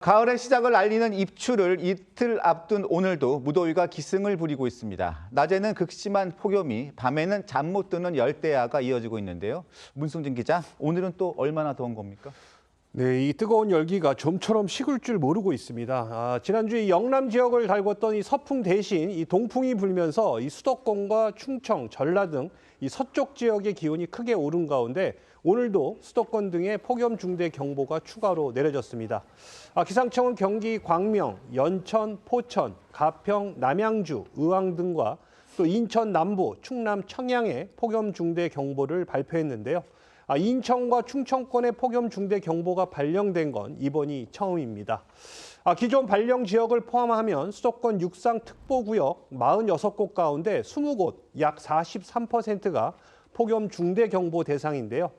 가을의 시작을 알리는 입추를 이틀 앞둔 오늘도 무더위가 기승을 부리고 있습니다. 낮에는 극심한 폭염이, 밤에는 잠 못 드는 열대야가 이어지고 있는데요. 문승진 기자, 오늘은 또 얼마나 더운 겁니까? 네, 이 뜨거운 열기가 좀처럼 식을 줄 모르고 있습니다. 지난주 이 영남 지역을 달궜던 이 서풍 대신 이 동풍이 불면서 이 수도권과 충청, 전라 등 이 서쪽 지역의 기온이 크게 오른 가운데 오늘도 수도권 등의 폭염 중대 경보가 추가로 내려졌습니다. 기상청은 경기 광명, 연천, 포천, 가평, 남양주, 의왕 등과 또 인천 남부, 충남 청양에 폭염 중대 경보를 발표했는데요. 인천과 충청권의 폭염 중대 경보가 발령된 건 이번이 처음입니다. 기존 발령 지역을 포함하면 수도권 육상특보구역 46곳 가운데 20곳, 약 43%가 폭염 중대 경보 대상인데요.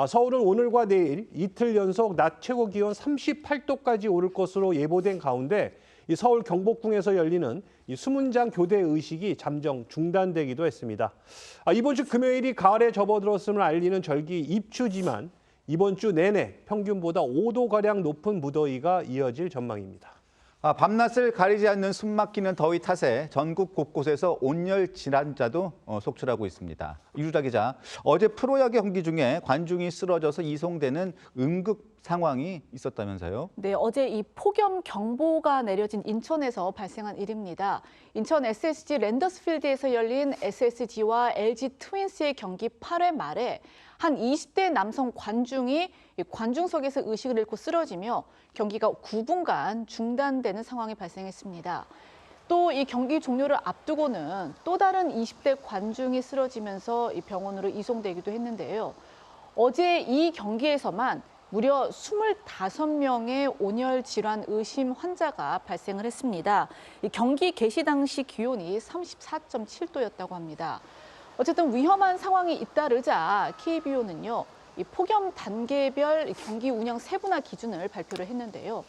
서울은 오늘과 내일 이틀 연속 낮 최고 기온 38도까지 오를 것으로 예보된 가운데 이 서울 경복궁에서 열리는 이 수문장 교대 의식이 잠정 중단되기도 했습니다. 이번 주 금요일이 가을에 접어들었음을 알리는 절기 입추지만 이번 주 내내 평균보다 5도가량 높은 무더위가 이어질 전망입니다. 밤낮을 가리지 않는 숨막히는 더위 탓에 전국 곳곳에서 온열 질환자도 속출하고 있습니다. 이루자 기자, 어제 프로야구 경기 중에 관중이 쓰러져서 이송되는 응급 상황이 있었다면서요? 네, 어제 이 폭염 경보가 내려진 인천에서 발생한 일입니다. 인천 SSG 랜더스필드에서 열린 SSG와 LG 트윈스의 경기 8회 말에 한 20대 남성 관중이 관중석에서 의식을 잃고 쓰러지며 경기가 9분간 중단되는 상황이 발생했습니다. 또 이 경기 종료를 앞두고는 또 다른 20대 관중이 쓰러지면서 이 병원으로 이송되기도 했는데요. 어제 이 경기에서만 무려 25명의 온열 질환 의심 환자가 발생을 했습니다. 이 경기 개시 당시 기온이 34.7도였다고 합니다. 어쨌든 위험한 상황이 잇따르자 KBO는요, 이 폭염 단계별 경기 운영 세분화 기준을 발표를 했는데요.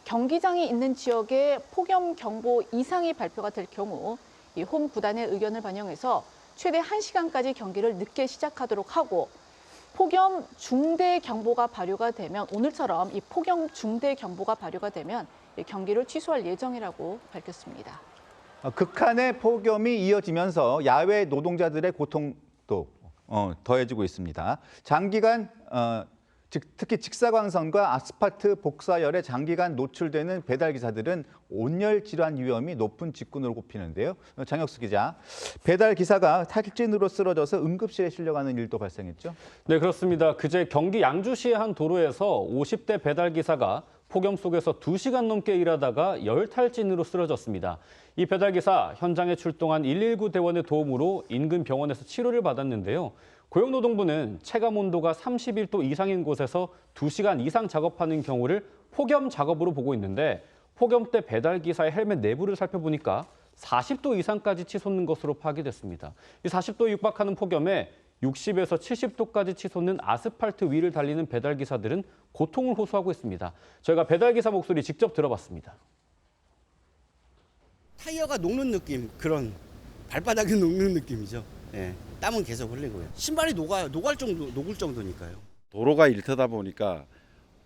경기장이 있는 지역에 폭염 경보 이상이 발표가 될 경우 이 홈 구단의 의견을 반영해서 최대 1시간까지 경기를 늦게 시작하도록 하고, 폭염 중대 경보가 발효가 되면 오늘처럼 이 폭염 중대 경보가 발효가 되면 경기를 취소할 예정이라고 밝혔습니다. 극한의 폭염이 이어지면서 야외 노동자들의 고통도 더해지고 있습니다. 장기간 특히 직사광선과 아스팔트 복사열에 장기간 노출되는 배달기사들은 온열 질환 위험이 높은 직군으로 꼽히는데요. 장혁수 기자, 배달기사가 탈진으로 쓰러져서 응급실에 실려가는 일도 발생했죠? 네, 그렇습니다. 그제 경기 양주시의 한 도로에서 50대 배달기사가 폭염 속에서 2시간 넘게 일하다가 열탈진으로 쓰러졌습니다. 이 배달기사 현장에 출동한 119 대원의 도움으로 인근 병원에서 치료를 받았는데요. 고용노동부는 체감 온도가 31도 이상인 곳에서 2시간 이상 작업하는 경우를 폭염 작업으로 보고 있는데, 폭염 때 배달기사의 헬멧 내부를 살펴보니까 40도 이상까지 치솟는 것으로 파악됐습니다. 이 40도에 육박하는 폭염에 60에서 70도까지 치솟는 아스팔트 위를 달리는 배달기사들은 고통을 호소하고 있습니다. 저희가 배달기사 목소리 직접 들어봤습니다. 타이어가 녹는 느낌, 그런 발바닥이 녹는 느낌이죠. 예, 땀은 계속 흘리고요. 신발이 녹을 정도니까요. 도로가 일터다 보니까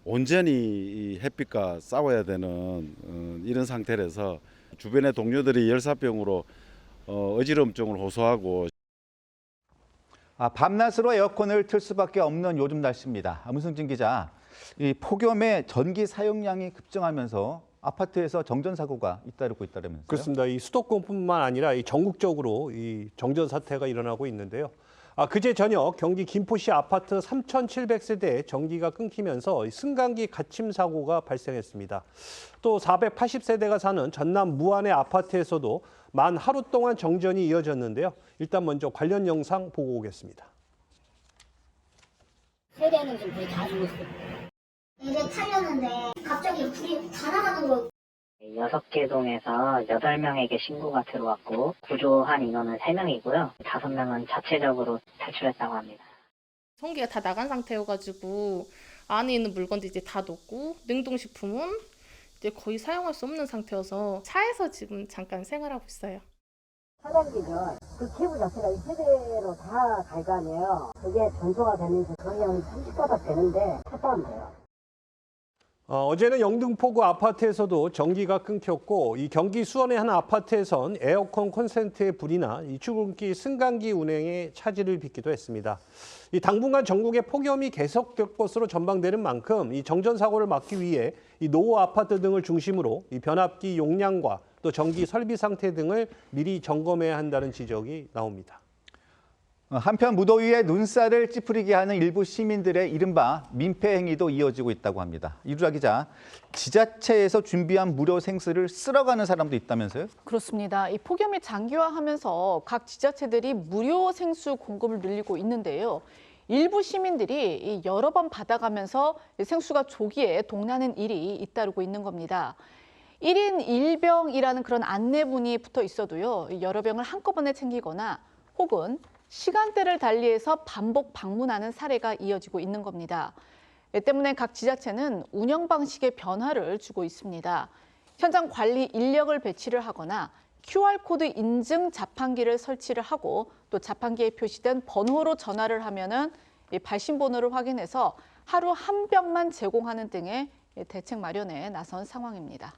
온전히 이 햇빛과 싸워야 되는 이런 상태라서 주변의 동료들이 열사병으로 어지럼증을 호소하고. 밤낮으로 에어컨을 틀 수밖에 없는 요즘 날씨입니다. 문승진 기자, 이 폭염에 전기 사용량이 급증하면서 아파트에서 정전 사고가 잇따르고 있다면서요? 그렇습니다. 이 수도권뿐만 아니라 이 전국적으로 이 정전 사태가 일어나고 있는데요. 그제 저녁 경기 김포시 아파트 3,700세대에 전기가 끊기면서 승강기 갇힘 사고가 발생했습니다. 또 480세대가 사는 전남 무안의 아파트에서도 만 하루 동안 정전이 이어졌는데요. 일단 먼저 관련 영상 보고 오겠습니다. 세대는 좀 거의 다 죽었어요. 이제 타려는데 갑자기 불이 다 나가는 거. 6개 동에서 8명에게 신고가 들어왔고 구조한 인원은 3명이고요. 5명은 자체적으로 탈출했다고 합니다. 전기가 다 나간 상태여가지고 안에 있는 물건도 이제 다 녹고, 냉동식품은 이제 거의 사용할 수 없는 상태여서 차에서 지금 잠깐 생활하고 있어요. 차단기는 그 케이블 자체가 이 세대로 다 갈 거 아니에요. 그게 전소가 되면서 거의 한 30가닥 되는데 탔다면 돼요. 어제는 영등포구 아파트에서도 전기가 끊겼고 이 경기 수원의 한 아파트에선 에어컨 콘센트에 불이 나 이 출근길 승강기 운행에 차질을 빚기도 했습니다. 이 당분간 전국에 폭염이 계속될 것으로 전망되는 만큼 이 정전 사고를 막기 위해 이 노후 아파트 등을 중심으로 이 변압기 용량과 또 전기 설비 상태 등을 미리 점검해야 한다는 지적이 나옵니다. 한편 무더위에 눈살을 찌푸리게 하는 일부 시민들의 이른바 민폐 행위도 이어지고 있다고 합니다. 이루라 기자, 지자체에서 준비한 무료 생수를 쓸어가는 사람도 있다면서요? 그렇습니다. 이 폭염이 장기화하면서 각 지자체들이 무료 생수 공급을 늘리고 있는데요. 일부 시민들이 이 여러 번 받아가면서 생수가 조기에 동나는 일이 잇따르고 있는 겁니다. 1인 1병이라는 그런 안내문이 붙어 있어도요. 여러 병을 한꺼번에 챙기거나 혹은 시간대를 달리해서 반복 방문하는 사례가 이어지고 있는 겁니다. 이 때문에 각 지자체는 운영 방식의 변화를 주고 있습니다. 현장 관리 인력을 배치를 하거나 QR코드 인증 자판기를 설치를 하고 또 자판기에 표시된 번호로 전화를 하면은 이 발신 번호를 확인해서 하루 한 병만 제공하는 등의 대책 마련에 나선 상황입니다.